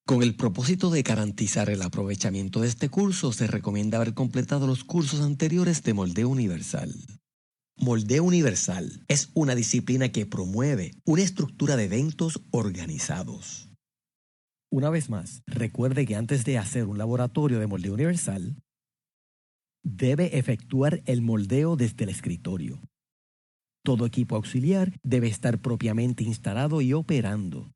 Con el propósito de garantizar el aprovechamiento de este curso, se recomienda haber completado los cursos anteriores de Moldeo Universal. Moldeo Universal es una disciplina que promueve una estructura de eventos organizados. Una vez más, recuerde que antes de hacer un laboratorio de moldeo universal, debe efectuar el moldeo desde el escritorio. Todo equipo auxiliar debe estar propiamente instalado y operando.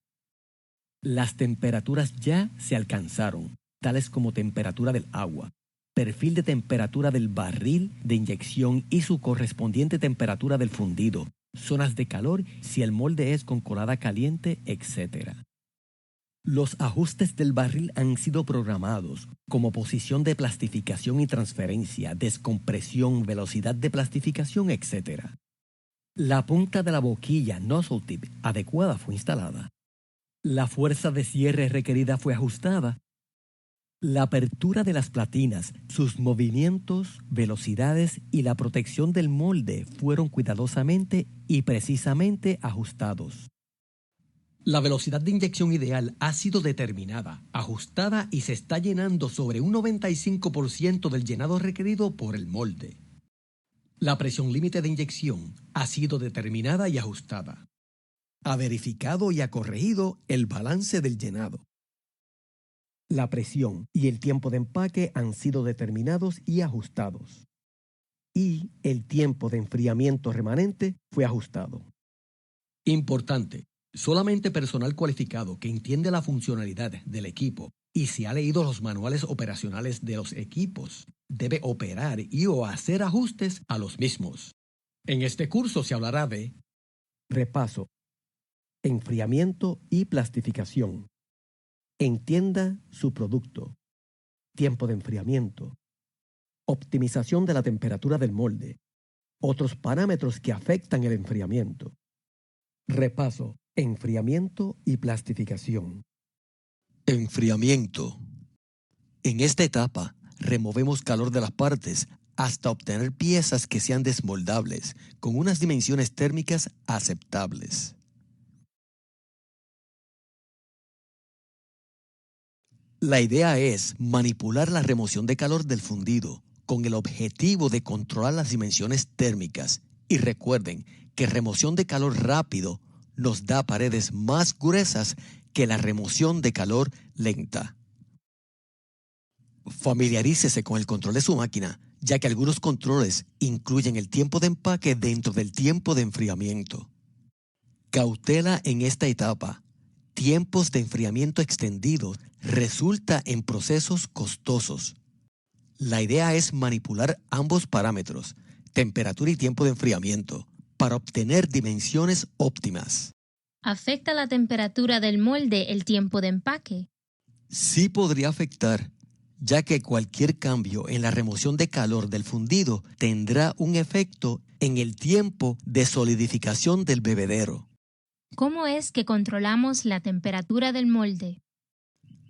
Las temperaturas ya se alcanzaron, tales como temperatura del agua, perfil de temperatura del barril de inyección y su correspondiente temperatura del fundido, zonas de calor si el molde es con colada caliente, etc. Los ajustes del barril han sido programados como posición de plastificación y transferencia, descompresión, velocidad de plastificación, etc. La punta de la boquilla nozzle tip adecuada fue instalada. La fuerza de cierre requerida fue ajustada. La apertura de las platinas, sus movimientos, velocidades y la protección del molde fueron cuidadosamente y precisamente ajustados. La velocidad de inyección ideal ha sido determinada, ajustada y se está llenando sobre un 95% del llenado requerido por el molde. La presión límite de inyección ha sido determinada y ajustada. Ha verificado y ha corregido el balance del llenado. La presión y el tiempo de empaque han sido determinados y ajustados. Y el tiempo de enfriamiento remanente fue ajustado. Importante. Solamente personal cualificado que entiende la funcionalidad del equipo y si ha leído los manuales operacionales de los equipos debe operar y o hacer ajustes a los mismos. En este curso se hablará de repaso, enfriamiento y plastificación. Entienda su producto, tiempo de enfriamiento, optimización de la temperatura del molde, otros parámetros que afectan el enfriamiento. Repaso, enfriamiento y plastificación. Enfriamiento. En esta etapa, removemos calor de las partes hasta obtener piezas que sean desmoldables, con unas dimensiones térmicas aceptables. La idea es manipular la remoción de calor del fundido, con el objetivo de controlar las dimensiones térmicas. Y recuerden que remoción de calor rápido nos da paredes más gruesas que la remoción de calor lenta. Familiarícese con el control de su máquina, ya que algunos controles incluyen el tiempo de empaque dentro del tiempo de enfriamiento. Cautela en esta etapa. Tiempos de enfriamiento extendidos resulta en procesos costosos. La idea es manipular ambos parámetros, temperatura y tiempo de enfriamiento, para obtener dimensiones óptimas. ¿Afecta la temperatura del molde el tiempo de empaque? Sí podría afectar, ya que cualquier cambio en la remoción de calor del fundido tendrá un efecto en el tiempo de solidificación del bebedero. ¿Cómo es que controlamos la temperatura del molde?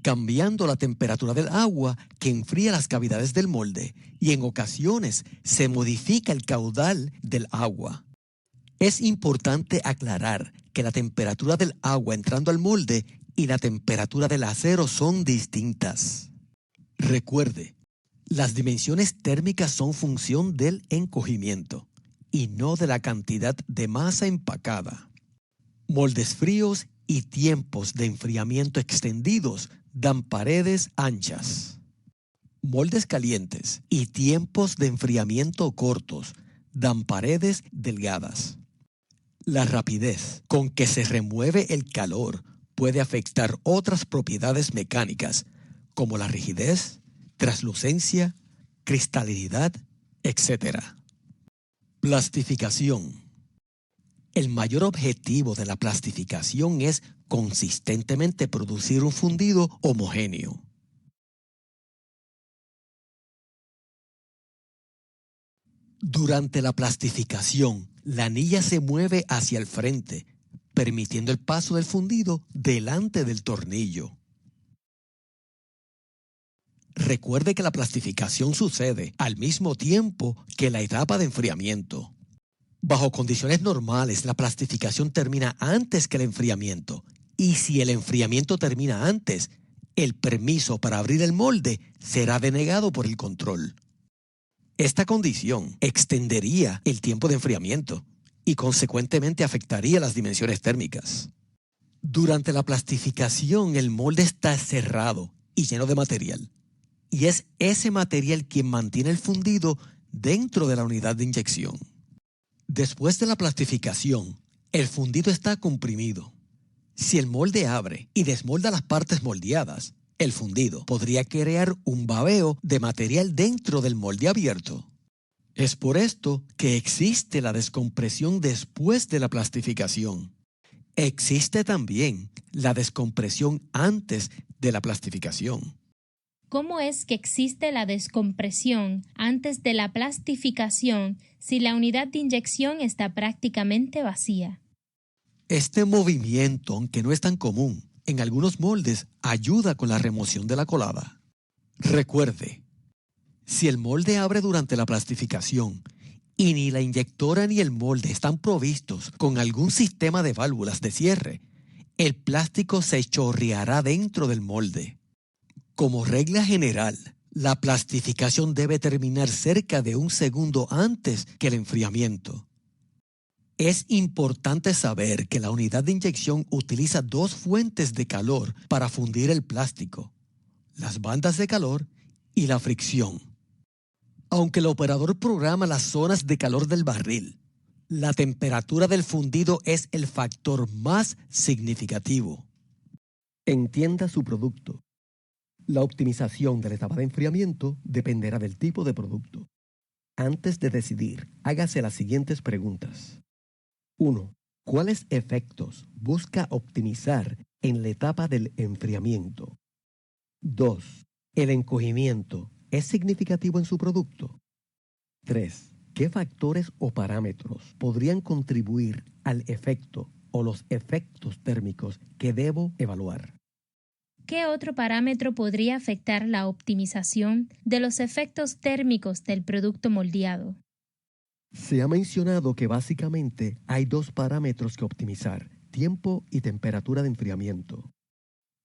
Cambiando la temperatura del agua que enfría las cavidades del molde y en ocasiones se modifica el caudal del agua. Es importante aclarar que la temperatura del agua entrando al molde y la temperatura del acero son distintas. Recuerde, las dimensiones térmicas son función del encogimiento y no de la cantidad de masa empacada. Moldes fríos y tiempos de enfriamiento extendidos dan paredes anchas. Moldes calientes y tiempos de enfriamiento cortos dan paredes delgadas. La rapidez con que se remueve el calor puede afectar otras propiedades mecánicas, como la rigidez, translucencia, cristalinidad, etc. Plastificación. El mayor objetivo de la plastificación es consistentemente producir un fundido homogéneo. Durante la plastificación, la anilla se mueve hacia el frente, permitiendo el paso del fundido delante del tornillo. Recuerde que la plastificación sucede al mismo tiempo que la etapa de enfriamiento. Bajo condiciones normales, la plastificación termina antes que el enfriamiento. Y si el enfriamiento termina antes, el permiso para abrir el molde será denegado por el control. Esta condición extendería el tiempo de enfriamiento y consecuentemente afectaría las dimensiones térmicas. Durante la plastificación, el molde está cerrado y lleno de material, y es ese material quien mantiene el fundido dentro de la unidad de inyección. Después de la plastificación, el fundido está comprimido. Si el molde abre y desmolda las partes moldeadas, el fundido podría crear un babeo de material dentro del molde abierto. Es por esto que existe la descompresión después de la plastificación. Existe también la descompresión antes de la plastificación. ¿Cómo es que existe la descompresión antes de la plastificación si la unidad de inyección está prácticamente vacía? Este movimiento, aunque no es tan común, en algunos moldes ayuda con la remoción de la colada. Recuerde, si el molde abre durante la plastificación y ni la inyectora ni el molde están provistos con algún sistema de válvulas de cierre, el plástico se chorreará dentro del molde. Como regla general, la plastificación debe terminar cerca de un segundo antes que el enfriamiento. Es importante saber que la unidad de inyección utiliza dos fuentes de calor para fundir el plástico: las bandas de calor y la fricción. Aunque el operador programa las zonas de calor del barril, la temperatura del fundido es el factor más significativo. Entienda su producto. La optimización de la etapa de enfriamiento dependerá del tipo de producto. Antes de decidir, hágase las siguientes preguntas. 1. ¿Cuáles efectos busca optimizar en la etapa del enfriamiento? 2. ¿El encogimiento es significativo en su producto? 3. ¿Qué factores o parámetros podrían contribuir al efecto o los efectos térmicos que debo evaluar? ¿Qué otro parámetro podría afectar la optimización de los efectos térmicos del producto moldeado? Se ha mencionado que básicamente hay dos parámetros que optimizar: tiempo y temperatura de enfriamiento.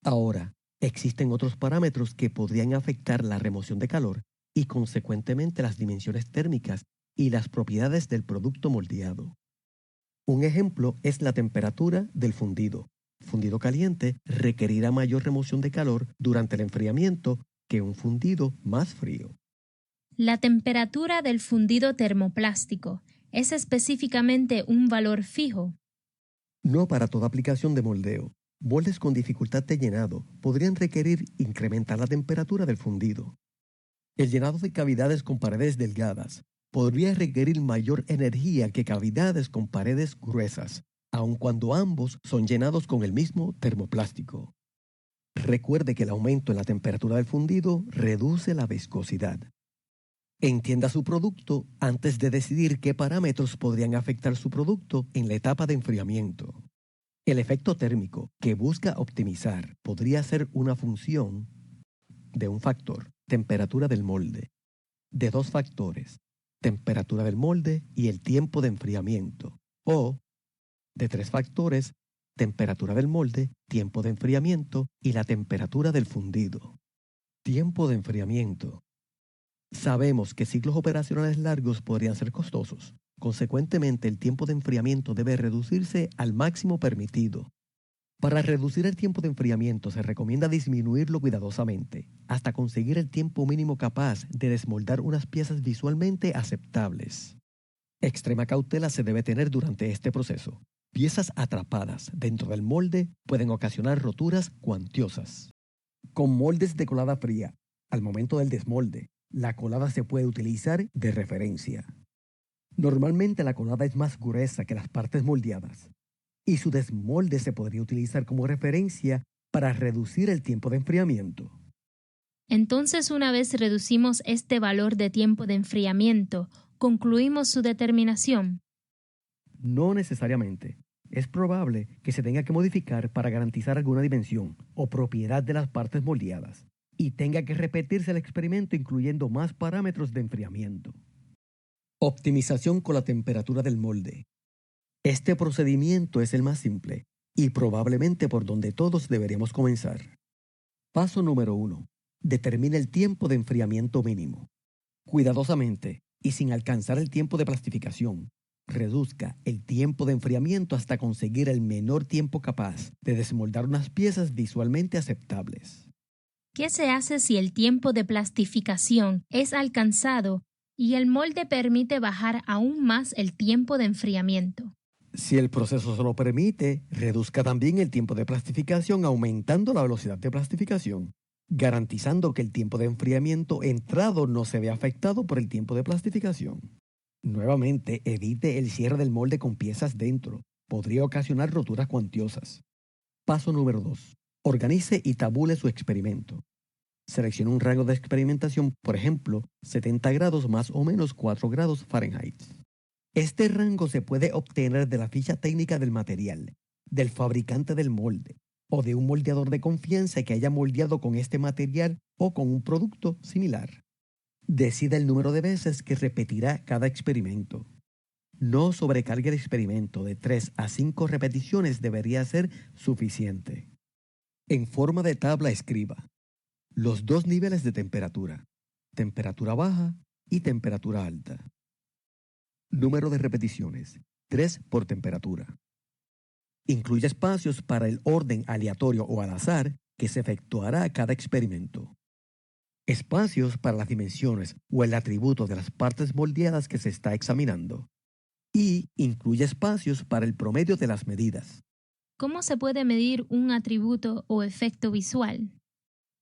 Ahora, existen otros parámetros que podrían afectar la remoción de calor y consecuentemente las dimensiones térmicas y las propiedades del producto moldeado. Un ejemplo es la temperatura del fundido. Fundido caliente requerirá mayor remoción de calor durante el enfriamiento que un fundido más frío. La temperatura del fundido termoplástico es específicamente un valor fijo. No para toda aplicación de moldeo. Moldes con dificultad de llenado podrían requerir incrementar la temperatura del fundido. El llenado de cavidades con paredes delgadas podría requerir mayor energía que cavidades con paredes gruesas, aun cuando ambos son llenados con el mismo termoplástico. Recuerde que el aumento en la temperatura del fundido reduce la viscosidad. Entienda su producto antes de decidir qué parámetros podrían afectar su producto en la etapa de enfriamiento. El efecto térmico que busca optimizar podría ser una función de un factor, temperatura del molde, de dos factores, temperatura del molde y el tiempo de enfriamiento, o de tres factores, temperatura del molde, tiempo de enfriamiento y la temperatura del fundido. Tiempo de enfriamiento. Sabemos que ciclos operacionales largos podrían ser costosos. Consecuentemente, el tiempo de enfriamiento debe reducirse al máximo permitido. Para reducir el tiempo de enfriamiento se recomienda disminuirlo cuidadosamente, hasta conseguir el tiempo mínimo capaz de desmoldar unas piezas visualmente aceptables. Extrema cautela se debe tener durante este proceso. Piezas atrapadas dentro del molde pueden ocasionar roturas cuantiosas. Con moldes de colada fría, al momento del desmolde, la colada se puede utilizar de referencia. Normalmente la colada es más gruesa que las partes moldeadas, y su desmolde se podría utilizar como referencia para reducir el tiempo de enfriamiento. Entonces, una vez reducimos este valor de tiempo de enfriamiento, ¿concluimos su determinación? No necesariamente. Es probable que se tenga que modificar para garantizar alguna dimensión o propiedad de las partes moldeadas, y tenga que repetirse el experimento incluyendo más parámetros de enfriamiento. Optimización con la temperatura del molde. Este procedimiento es el más simple y probablemente por donde todos deberíamos comenzar. Paso número 1. Determine el tiempo de enfriamiento mínimo. Cuidadosamente y sin alcanzar el tiempo de plastificación, reduzca el tiempo de enfriamiento hasta conseguir el menor tiempo capaz de desmoldar unas piezas visualmente aceptables. ¿Qué se hace si el tiempo de plastificación es alcanzado y el molde permite bajar aún más el tiempo de enfriamiento? Si el proceso se lo permite, reduzca también el tiempo de plastificación aumentando la velocidad de plastificación, garantizando que el tiempo de enfriamiento entrado no se vea afectado por el tiempo de plastificación. Nuevamente, evite el cierre del molde con piezas dentro. Podría ocasionar roturas cuantiosas. Paso número 2. Organice y tabule su experimento. Seleccione un rango de experimentación, por ejemplo, 70 grados más o menos 4 grados Fahrenheit. Este rango se puede obtener de la ficha técnica del material, del fabricante del molde, o de un moldeador de confianza que haya moldeado con este material o con un producto similar. Decida el número de veces que repetirá cada experimento. No sobrecargue el experimento, de 3 a 5 repeticiones debería ser suficiente. En forma de tabla escriba los dos niveles de temperatura baja y temperatura alta. Número de repeticiones, 3 por temperatura. Incluye espacios para el orden aleatorio o al azar que se efectuará a cada experimento. Espacios para las dimensiones o el atributo de las partes moldeadas que se está examinando. Y incluye espacios para el promedio de las medidas. ¿Cómo se puede medir un atributo o efecto visual?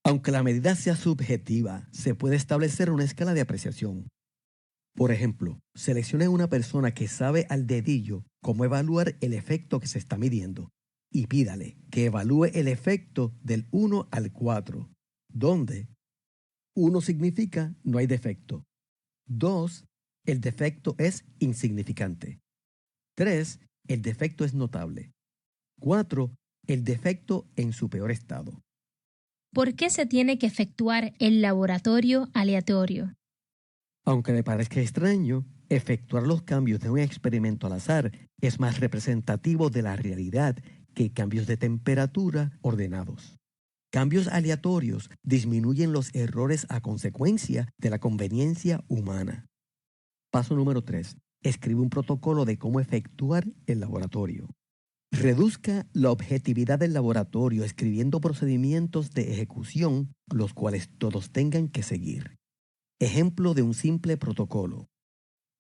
Aunque la medida sea subjetiva, se puede establecer una escala de apreciación. Por ejemplo, seleccione una persona que sabe al dedillo cómo evaluar el efecto que se está midiendo y pídale que evalúe el efecto del 1 al 4, donde 1 significa no hay defecto, 2, el defecto es insignificante, 3, el defecto es notable, 4, el defecto en su peor estado. ¿Por qué se tiene que efectuar el laboratorio aleatorio? Aunque le parezca extraño, efectuar los cambios de un experimento al azar es más representativo de la realidad que cambios de temperatura ordenados. Cambios aleatorios disminuyen los errores a consecuencia de la conveniencia humana. Paso número 3. Escribe un protocolo de cómo efectuar el laboratorio. Reduzca la objetividad del laboratorio escribiendo procedimientos de ejecución, los cuales todos tengan que seguir. Ejemplo de un simple protocolo.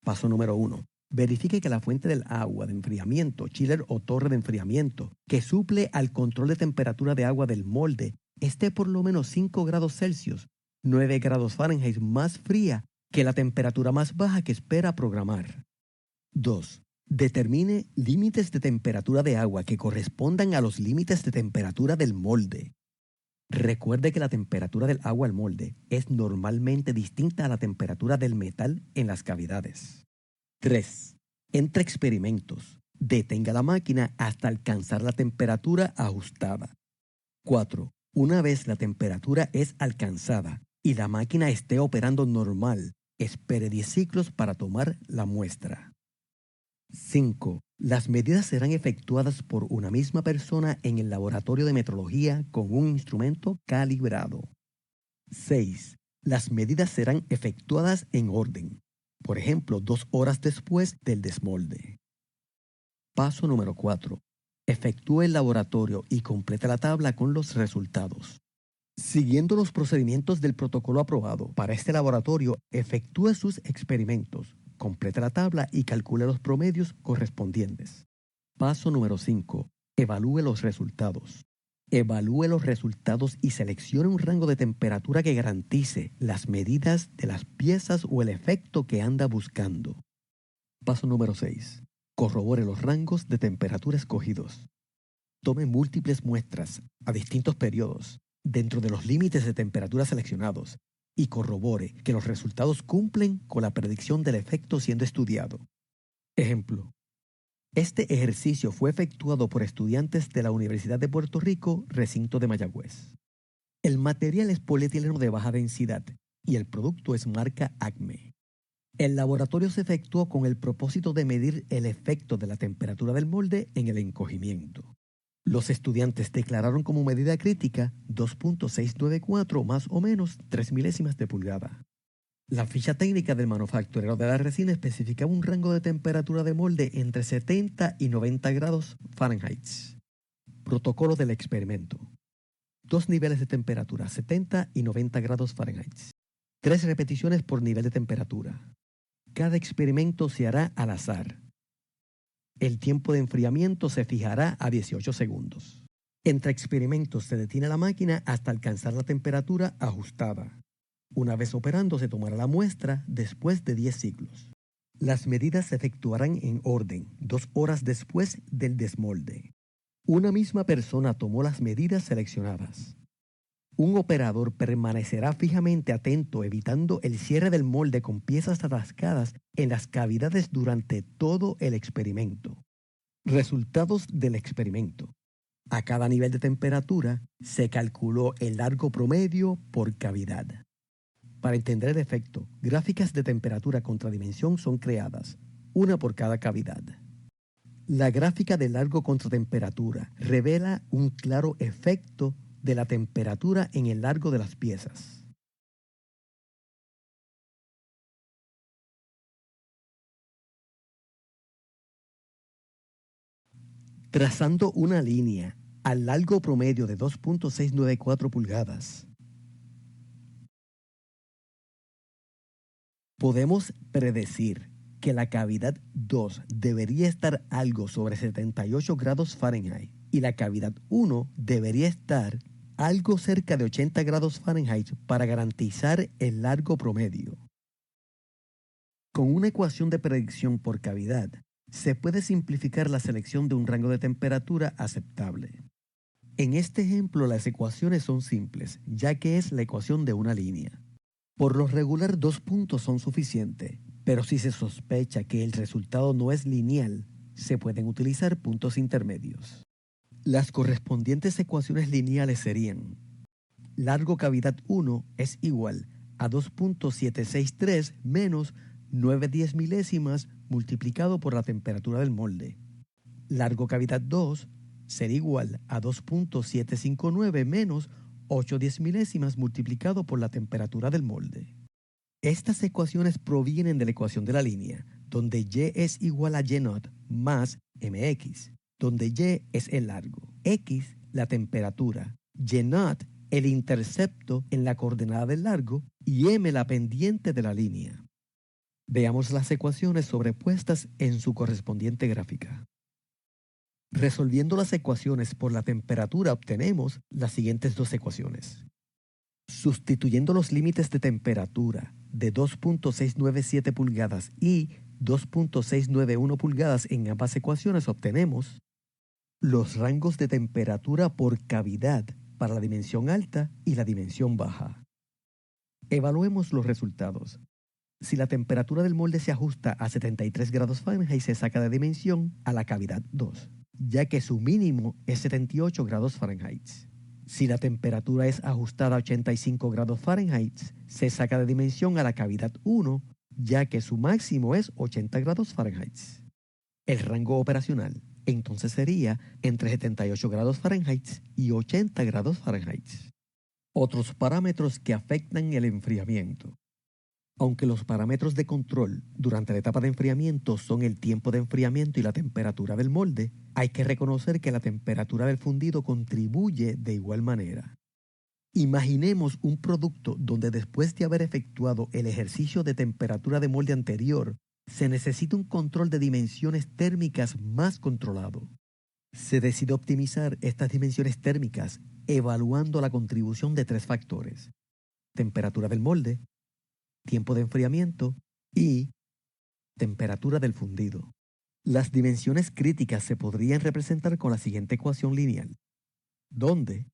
Paso número 1. Verifique que la fuente del agua de enfriamiento, chiller o torre de enfriamiento, que suple al control de temperatura de agua del molde, esté por lo menos 5 grados Celsius, 9 grados Fahrenheit más fría que la temperatura más baja que espera programar. 2. Determine límites de temperatura de agua que correspondan a los límites de temperatura del molde. Recuerde que la temperatura del agua al molde es normalmente distinta a la temperatura del metal en las cavidades. 3. Entre experimentos. Detenga la máquina hasta alcanzar la temperatura ajustada. 4. Una vez la temperatura es alcanzada y la máquina esté operando normal, espere 10 ciclos para tomar la muestra. 5. Las medidas serán efectuadas por una misma persona en el laboratorio de metrología con un instrumento calibrado. 6. Las medidas serán efectuadas en orden, por ejemplo, 2 horas después del desmolde. Paso número 4. Efectúe el laboratorio y completa la tabla con los resultados. Siguiendo los procedimientos del protocolo aprobado para este laboratorio, efectúe sus experimentos. Complete la tabla y calcule los promedios correspondientes. Paso número 5. Evalúe los resultados. Evalúe los resultados y seleccione un rango de temperatura que garantice las medidas de las piezas o el efecto que anda buscando. Paso número 6. Corrobore los rangos de temperatura escogidos. Tome múltiples muestras a distintos periodos dentro de los límites de temperatura seleccionados y corrobore que los resultados cumplen con la predicción del efecto siendo estudiado. Ejemplo. Este ejercicio fue efectuado por estudiantes de la Universidad de Puerto Rico, recinto de Mayagüez. El material es polietileno de baja densidad y el producto es marca Acme. El laboratorio se efectuó con el propósito de medir el efecto de la temperatura del molde en el encogimiento. Los estudiantes declararon como medida crítica 2.694 más o menos 3 milésimas de pulgada. La ficha técnica del manufacturero de la resina especificaba un rango de temperatura de molde entre 70 y 90 grados Fahrenheit. Protocolo del experimento. 2 niveles de temperatura, 70 y 90 grados Fahrenheit. 3 repeticiones por nivel de temperatura. Cada experimento se hará al azar. El tiempo de enfriamiento se fijará a 18 segundos. Entre experimentos se detiene la máquina hasta alcanzar la temperatura ajustada. Una vez operando se tomará la muestra después de 10 ciclos. Las medidas se efectuarán en orden, 2 horas después del desmolde. Una misma persona tomó las medidas seleccionadas. Un operador permanecerá fijamente atento evitando el cierre del molde con piezas atascadas en las cavidades durante todo el experimento. Resultados del experimento. A cada nivel de temperatura se calculó el largo promedio por cavidad. Para entender el efecto, gráficas de temperatura contra dimensión son creadas, una por cada cavidad. La gráfica de largo contra temperatura revela un claro efecto de la temperatura en el largo de las piezas. Trazando una línea al largo promedio de 2.694 pulgadas, podemos predecir que la cavidad 2 debería estar algo sobre 78 grados Fahrenheit y la cavidad 1 debería estar algo cerca de 80 grados Fahrenheit para garantizar el largo promedio. Con una ecuación de predicción por cavidad, se puede simplificar la selección de un rango de temperatura aceptable. En este ejemplo, las ecuaciones son simples, ya que es la ecuación de una línea. Por lo regular, 2 puntos son suficientes, pero si se sospecha que el resultado no es lineal, se pueden utilizar puntos intermedios. Las correspondientes ecuaciones lineales serían: largo cavidad 1 es igual a 2.763 menos 9/10 milésimas multiplicado por la temperatura del molde. Largo cavidad 2 será igual a 2.759 menos 8/10 milésimas multiplicado por la temperatura del molde. Estas ecuaciones provienen de la ecuación de la línea, donde y es igual a y0 más mx, donde y es el largo, x la temperatura, y0 el intercepto en la coordenada del largo y m la pendiente de la línea. Veamos las ecuaciones sobrepuestas en su correspondiente gráfica. Resolviendo las ecuaciones por la temperatura obtenemos las siguientes dos ecuaciones. Sustituyendo los límites de temperatura de 2.697 pulgadas y 2.691 pulgadas en ambas ecuaciones obtenemos los rangos de temperatura por cavidad para la dimensión alta y la dimensión baja. Evaluemos los resultados. Si la temperatura del molde se ajusta a 73 grados Fahrenheit, se saca de dimensión a la cavidad 2, ya que su mínimo es 78 grados Fahrenheit. Si la temperatura es ajustada a 85 grados Fahrenheit, se saca de dimensión a la cavidad 1, ya que su máximo es 80 grados Fahrenheit. El rango operacional entonces sería entre 78 grados Fahrenheit y 80 grados Fahrenheit. Otros parámetros que afectan el enfriamiento. Aunque los parámetros de control durante la etapa de enfriamiento son el tiempo de enfriamiento y la temperatura del molde, hay que reconocer que la temperatura del fundido contribuye de igual manera. Imaginemos un producto donde después de haber efectuado el ejercicio de temperatura de molde anterior, se necesita un control de dimensiones térmicas más controlado. Se decide optimizar estas dimensiones térmicas evaluando la contribución de 3 factores: temperatura del molde, tiempo de enfriamiento y temperatura del fundido. Las dimensiones críticas se podrían representar con la siguiente ecuación lineal, donde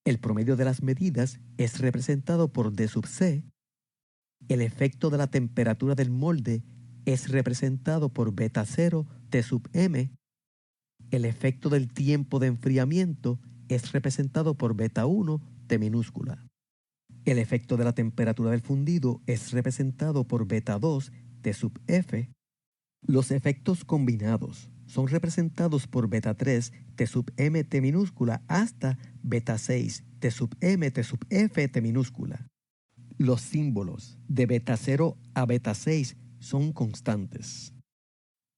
el promedio de las medidas es representado por D sub C, el efecto de la temperatura del molde es representado por beta 0 T sub M, el efecto del tiempo de enfriamiento es representado por beta 1 T minúscula. El efecto de la temperatura del fundido es representado por beta 2 T sub F. Los efectos combinados son representados por beta 3 T sub m T minúscula hasta beta 6 T sub m T sub f T minúscula. Los símbolos de beta 0 a beta 6 son constantes.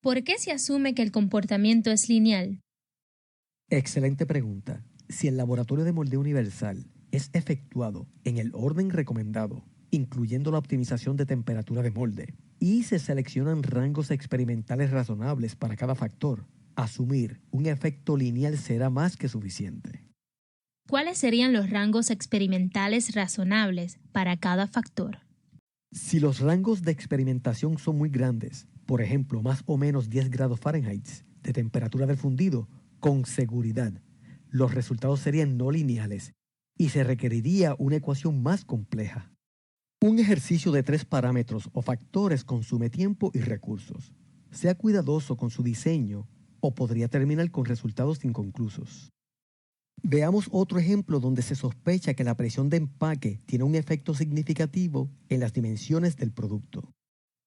¿Por qué se asume que el comportamiento es lineal? Excelente pregunta. Si el laboratorio de moldeo universal es efectuado en el orden recomendado, incluyendo la optimización de temperatura de molde, y se seleccionan rangos experimentales razonables para cada factor, asumir un efecto lineal será más que suficiente. ¿Cuáles serían los rangos experimentales razonables para cada factor? Si los rangos de experimentación son muy grandes, por ejemplo, más o menos 10 grados Fahrenheit de temperatura del fundido, con seguridad, los resultados serían no lineales y se requeriría una ecuación más compleja. Un ejercicio de 3 parámetros o factores consume tiempo y recursos. Sea cuidadoso con su diseño o podría terminar con resultados inconclusos. Veamos otro ejemplo donde se sospecha que la presión de empaque tiene un efecto significativo en las dimensiones del producto.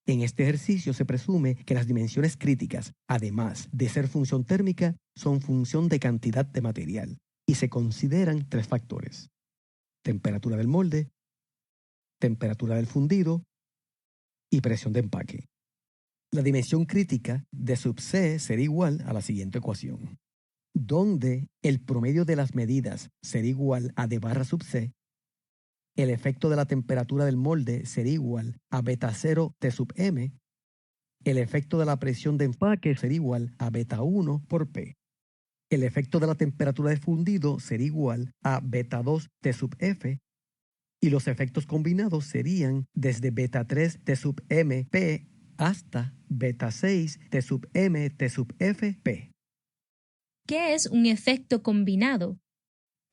En este ejercicio se presume que las dimensiones críticas, además de ser función térmica, son función de cantidad de material y se consideran 3 factores: temperatura del molde, temperatura del fundido y presión de empaque. La dimensión crítica de sub C será igual a la siguiente ecuación, donde el promedio de las medidas será igual a d barra sub C, el efecto de la temperatura del molde será igual a beta 0 T sub M, el efecto de la presión de empaque será igual a beta 1 por P, el efecto de la temperatura de fundido será igual a beta 2 T sub F, y los efectos combinados serían desde beta 3 T sub M P hasta beta 6 T sub M T sub F P. ¿Qué es un efecto combinado?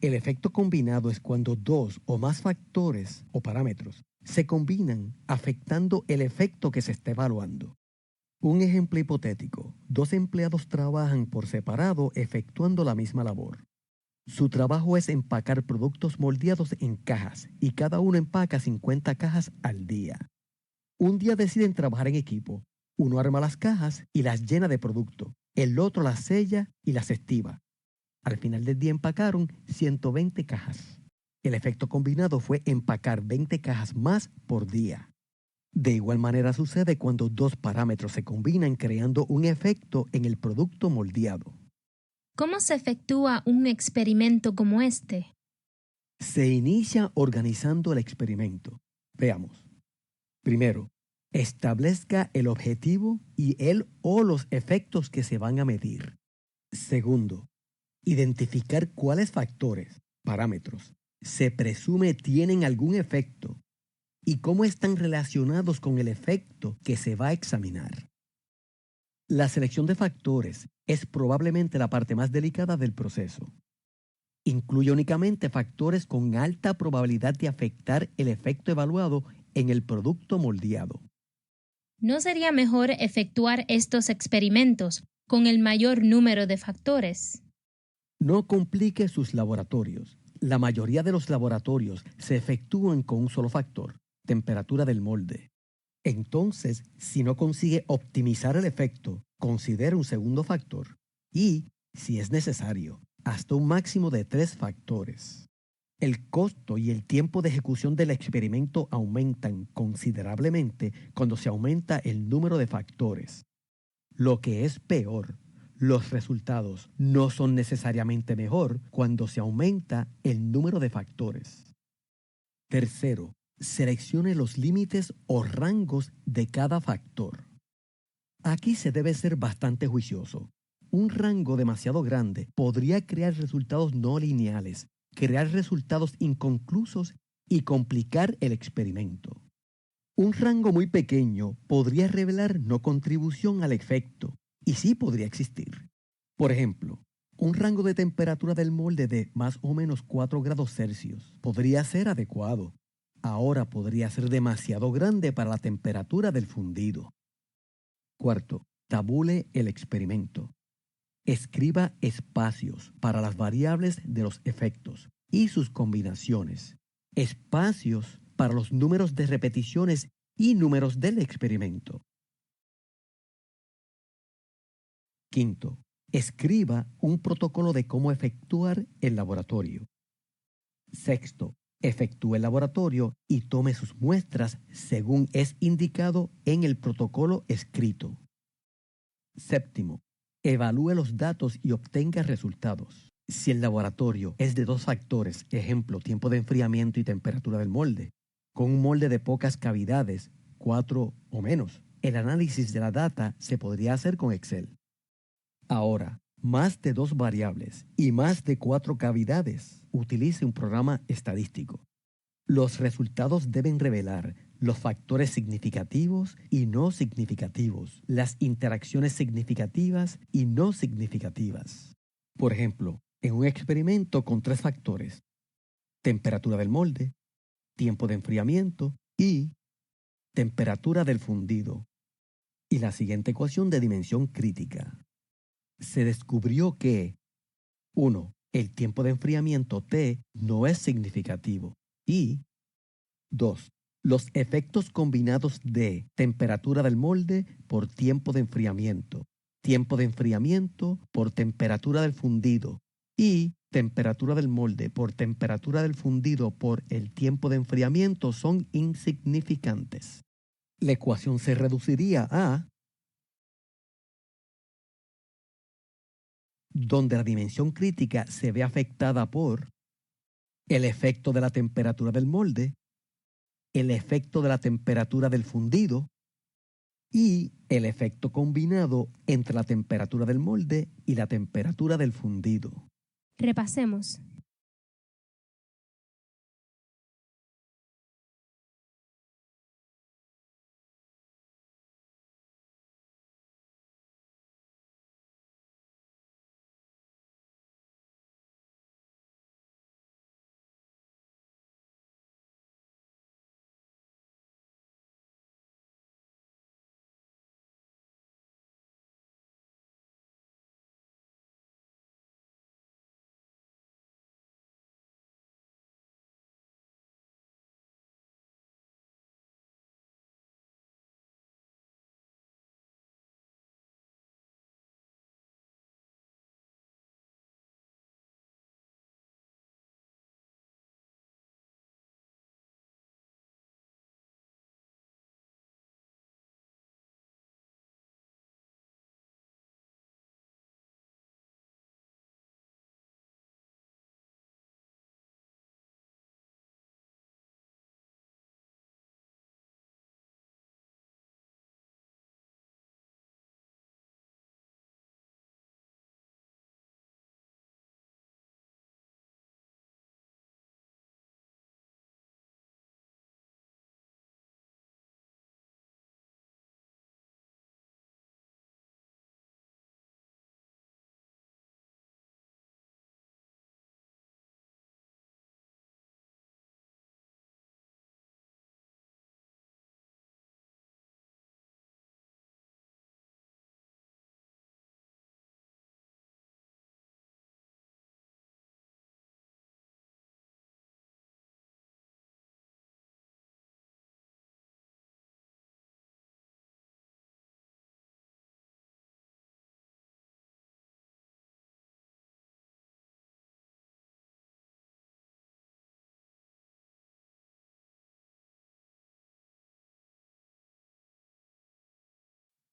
El efecto combinado es cuando 2 o más factores o parámetros se combinan afectando el efecto que se está evaluando. Un ejemplo hipotético: 2 empleados trabajan por separado efectuando la misma labor. Su trabajo es empacar productos moldeados en cajas y cada uno empaca 50 cajas al día. Un día deciden trabajar en equipo. Uno arma las cajas y las llena de producto. El otro las sella y las estiva. Al final del día empacaron 120 cajas. El efecto combinado fue empacar 20 cajas más por día. De igual manera sucede cuando 2 parámetros se combinan creando un efecto en el producto moldeado. ¿Cómo se efectúa un experimento como este? Se inicia organizando el experimento. Veamos. Primero, establezca el objetivo y el o los efectos que se van a medir. Segundo, identificar cuáles factores, parámetros, se presume tienen algún efecto y cómo están relacionados con el efecto que se va a examinar. La selección de factores es probablemente la parte más delicada del proceso. Incluye únicamente factores con alta probabilidad de afectar el efecto evaluado en el producto moldeado. ¿No sería mejor efectuar estos experimentos con el mayor número de factores? No complique sus laboratorios. La mayoría de los laboratorios se efectúan con un solo factor: temperatura del molde. Entonces, si no consigue optimizar el efecto, considere un segundo factor y, si es necesario, hasta un máximo de 3 factores. El costo y el tiempo de ejecución del experimento aumentan considerablemente cuando se aumenta el número de factores. Lo que es peor, los resultados no son necesariamente mejor cuando se aumenta el número de factores. Tercero, seleccione los límites o rangos de cada factor. Aquí se debe ser bastante juicioso. Un rango demasiado grande podría crear resultados no lineales, crear resultados inconclusos y complicar el experimento. Un rango muy pequeño podría revelar no contribución al efecto y sí podría existir. Por ejemplo, un rango de temperatura del molde de más o menos 4 grados Celsius podría ser adecuado. Ahora podría ser demasiado grande para la temperatura del fundido. Cuarto, tabule el experimento. Escriba espacios para las variables de los efectos y sus combinaciones, espacios para los números de repeticiones y números del experimento. Quinto, escriba un protocolo de cómo efectuar el laboratorio. Sexto, efectúe el laboratorio y tome sus muestras según es indicado en el protocolo escrito. Séptimo, evalúe los datos y obtenga resultados. Si el laboratorio es de 2 factores, ejemplo, tiempo de enfriamiento y temperatura del molde, con un molde de pocas cavidades, 4 o menos, el análisis de la data se podría hacer con Excel. Ahora, más de 2 variables y más de 4 cavidades, utilice un programa estadístico. Los resultados deben revelar los factores significativos y no significativos, las interacciones significativas y no significativas. Por ejemplo, en un experimento con 3 factores, temperatura del molde, tiempo de enfriamiento y temperatura del fundido, y la siguiente ecuación de dimensión crítica. Se descubrió que 1. El tiempo de enfriamiento T no es significativo y 2. Los efectos combinados de temperatura del molde por tiempo de enfriamiento por temperatura del fundido y temperatura del molde por temperatura del fundido por el tiempo de enfriamiento son insignificantes. La ecuación se reduciría a donde la dimensión crítica se ve afectada por el efecto de la temperatura del molde, el efecto de la temperatura del fundido y el efecto combinado entre la temperatura del molde y la temperatura del fundido. Repasemos.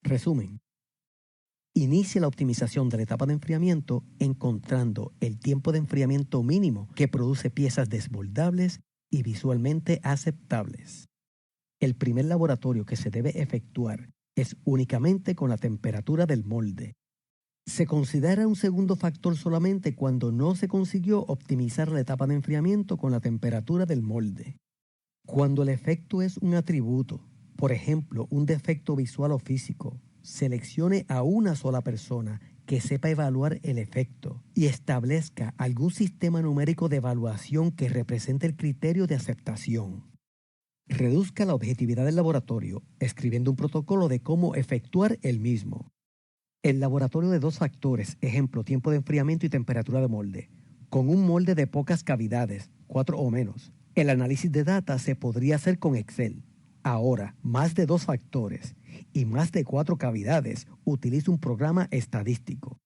Resumen. Inicie la optimización de la etapa de enfriamiento encontrando el tiempo de enfriamiento mínimo que produce piezas desmoldables y visualmente aceptables. El primer laboratorio que se debe efectuar es únicamente con la temperatura del molde. Se considera un segundo factor solamente cuando no se consiguió optimizar la etapa de enfriamiento con la temperatura del molde. Cuando el efecto es un atributo, por ejemplo, un defecto visual o físico, seleccione a una sola persona que sepa evaluar el efecto y establezca algún sistema numérico de evaluación que represente el criterio de aceptación. Reduzca la objetividad del laboratorio escribiendo un protocolo de cómo efectuar el mismo. El laboratorio de 2 factores, ejemplo, tiempo de enfriamiento y temperatura de molde, con un molde de pocas cavidades, 4 o menos. El análisis de data se podría hacer con Excel. Ahora, más de 2 factores y más de 4 cavidades, utilice un programa estadístico.